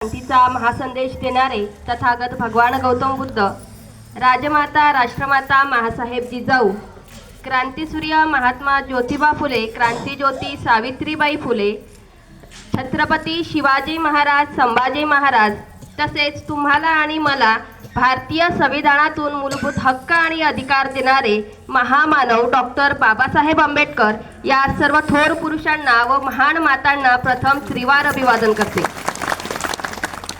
शांतीचा महासंदेश देणारे तथागत भगवान गौतम बुद्ध, राजमाता राष्ट्रमाता महासाहेब जिजाऊ, क्रांतीसूर्य महात्मा ज्योतिबा फुले, क्रांतीज्योती सावित्रीबाई फुले, छत्रपती शिवाजी महाराज, संभाजी महाराज, तसेच तुम्हाला आणि मला भारतीय संविधानातून मूलभूत हक्क आणि अधिकार देणारे महामानव डॉक्टर बाबासाहेब आंबेडकर या सर्व थोर पुरुषांना व महान मातांना प्रथम त्रिवार अभिवादन करते।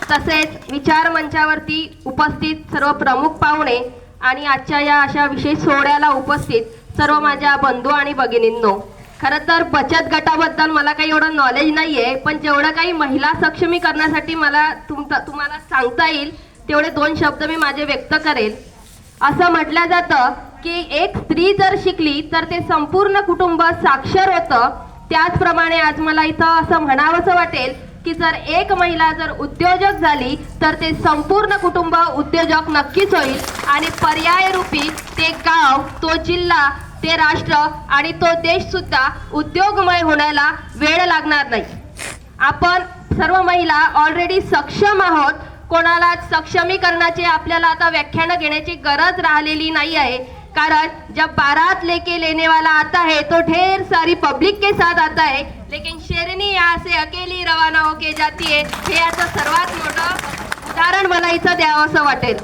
तसेच विचार मंचावरती उपस्थित सर्व प्रमुख पाहुणे आणि आजच्या या अशा विशेष सोहळ्याला उपस्थित सर्व माझ्या बंधू आणि भगिनींनो, खरं तर बचत गटाबद्दल मला काही एवढं नॉलेज नाहीये, पण जेवढं काही महिला सक्षमीकरणासाठी मला तुम्हाला सांगता येईल तेवढे दोन शब्द मी माझे व्यक्त करेल। असं म्हटलं जातं की एक स्त्री जर शिकली तर ते संपूर्ण कुटुंब साक्षर होतं। त्याचप्रमाणे आज मला इथं असं म्हणावंसं वाटेल की जर एक महिला जर उद्योजक झाली तर ते संपूर्ण कुटुंब उद्योजक नक्कीच होईल आणि पर्याय रूपी ते गाव, तो जिल्हा, ते राष्ट्र आणि तो देश सुद्धा उद्योगमय होण्याला वेळ लागणार नाही। आपण सर्व महिला ऑलरेडी सक्षम आहोत, कोणाला सक्षमीकरणाचे आपल्याला आता व्याख्यान घेण्याची गरज राहिलेली नाही आहे, कारण जब बारात लेके लेने वाला आता है तो ढेर सारी पब्लिक के साथ आता है, लेकिन शेरनी यहाँ से अकेली रवाना होके जाती है। हे याचं सर्वात मोठं उदाहरण मला इथं द्यावंसं वाटेल।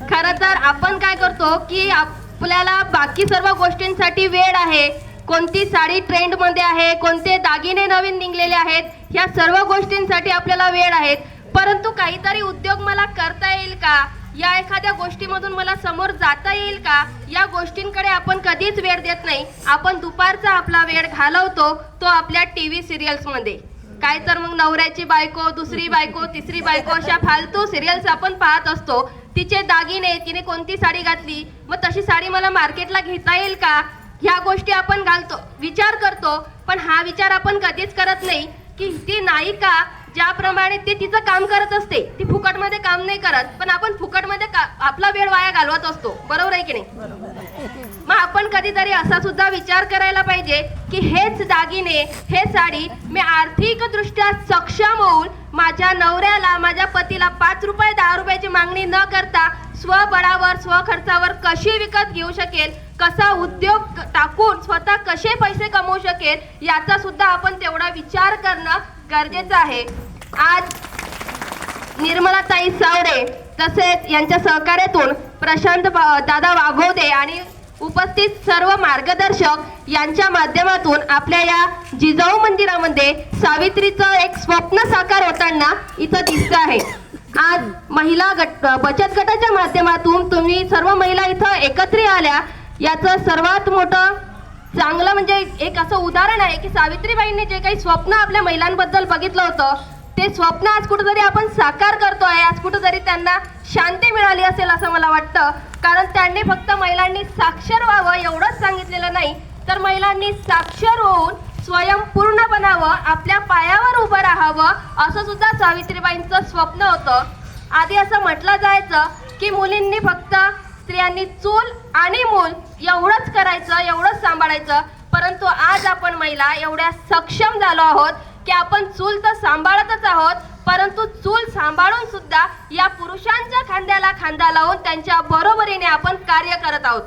खरं तर आपण काय करतो की आपल्याला बाकी सर्व गोष्टींसाठी वेळ आहे, कोणती साडी ट्रेंड मध्ये आहे, कोणते दागिने नवीन निघलेले आहेत, ह्या सर्व गोष्टींसाठी आपल्याला वेळ आहे, परंतु काहीतरी उद्योग मला करता येईल का, या एखाद्या गोष्टीमधून मला समोर जाता येईल का, या गोष्टींकडे आपण कधीच वेळ देत नाही। आपण दुपारचा आपला वेळ घालवतो तो आपल्या टीव्ही सिरियल्स मध्ये, काय तर मग नवऱ्याची बायको, दुसरी बायको, तिसरी बायको अशा फालतू सिरियल्स आपण पाहत असतो। तिचे दागिने, तिने कोणती साडी घातली, मग तशी साडी मला मार्केटला घेता येईल का, ह्या गोष्टी आपण घालतो, विचार करतो, पण हा विचार आपण कधीच करत नाही की ती नायिका ज्याप्रमाणे ती तिचं काम करत असते, ती फुकटमध्ये काम नाही करत, पण आपण फुकटमध्ये आपला वेळ वाया घालवत असतो, बरोबर आहे की नाही। मग आपण कधीतरी असा सुद्धा विचार करायला पाहिजे की हेच दागिने, हे साडी मी आर्थिक दृष्ट्या सक्षम होऊन माझ्या नवऱ्याला, माझ्या पतीला 5 रुपये 10 रुपयाची मागणी न करता स्वबळावर, स्वखर्चावर कशी विकत घेऊ शकेल, कसा उद्योग टाकून स्वतः कसे पैसे कमवू शकेल, याचा सुद्धा आपण तेवढा विचार करणं गरजेचं आहे। आज निर्मलाताई सावडे तसेच यांच्या सहकार्यातून प्रशांत दादा वाघोदे आणि उपस्थित सर्व मार्गदर्शक यांच्या माध्यमातून आपल्या या जिजाऊ मंदिरामध्ये सावित्रीचं एक स्वप्न साकार होताना इथं दिसत आहे। आज महिला बचत गटाच्या माध्यमातून तुम्ही सर्व महिला इथं एकत्रित आल्या, याचं सर्वात मोठं चांगलं म्हणजे एक असं उदाहरण आहे की सावित्रीबाईंनी जे काही स्वप्न आपल्या महिलांबद्दल बघितलं होतं ते स्वप्न आज कुठेतरी आपण साकार करतोय। आज कुठेतरी त्यांना शांती मिळाली असेल असं मला वाटतं, कारण त्यांनी फक्त महिलांनी साक्षर व्हावं एवढंच सांगितलेलं नाही, तर महिलांनी साक्षर होऊन स्वयंपूर्ण बनावं, आपल्या पायावर उभं राहावं, असं सुद्धा सावित्रीबाईंचं स्वप्न होतं। आधी असं म्हटलं जायचं की मुलींनी फक्त, स्त्रियांनी चूल आणि मूल एवढंच करायचं, एवढंच सांभाळायचं, परंतु आज आपण महिला एवढ्या सक्षम झालो आहोत की आपण चूल तर सांभाळतच आहोत, परंतु चूल सांभाळून सुद्धा या पुरुषांच्या खांद्याला खांदा लावून त्यांच्या बरोबरीने आपण कार्य करत आहोत।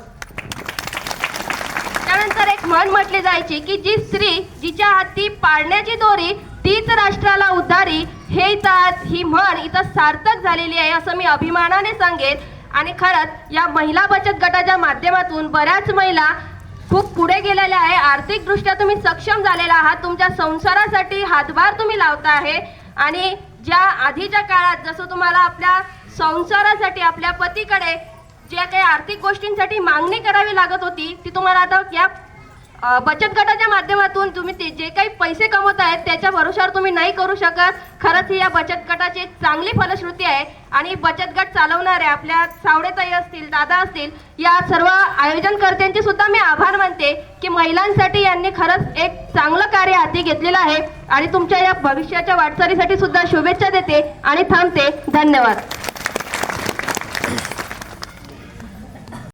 त्यानंतर एक म्हण म्हटली जायची की जी स्त्री जिच्या हाती पाळण्याची दोरी तीच राष्ट्राला उद्धारी, हे इथं आज ही म्हण इथं सार्थक झालेली आहे असं मी अभिमानाने सांगेन। आणि खरंच या महिला बचत गटाच्या माध्यमातून बऱ्याच महिला खूप पुढे गेलेल्या आहे, आर्थिक दृष्ट्या तुम्ही सक्षम झालेला आहात, तुमच्या संसारासाठी हातभार तुम्ही लावता आहे आणि ज्या आधीच्या काळात जसं तुम्हाला आपल्या संसारासाठी आपल्या पतीकडे ज्या काही आर्थिक गोष्टींसाठी मागणी करावी लागत होती ती तुम्हाला आता या बचत गटाच्या माध्यमातून तुम्ही ते जे काही पैसे कमवत आहेत त्याच्या भरोशावर तुम्ही नाही करू शकत। खरंच ही या बचत गटाची एक चांगली फलश्रुती आहे आणि बचत गट चालवणारे आपल्या सावडेताई असतील, दादा असतील, या सर्व आयोजनकर्त्यांचे सुद्धा मी आभार मानते की महिलांसाठी यांनी खरंच एक चांगलं कार्य हाती घेतलेलं आहे आणि तुमच्या या भविष्याच्या वाटचालीसाठी सुद्धा शुभेच्छा देते आणि थांबते। धन्यवाद।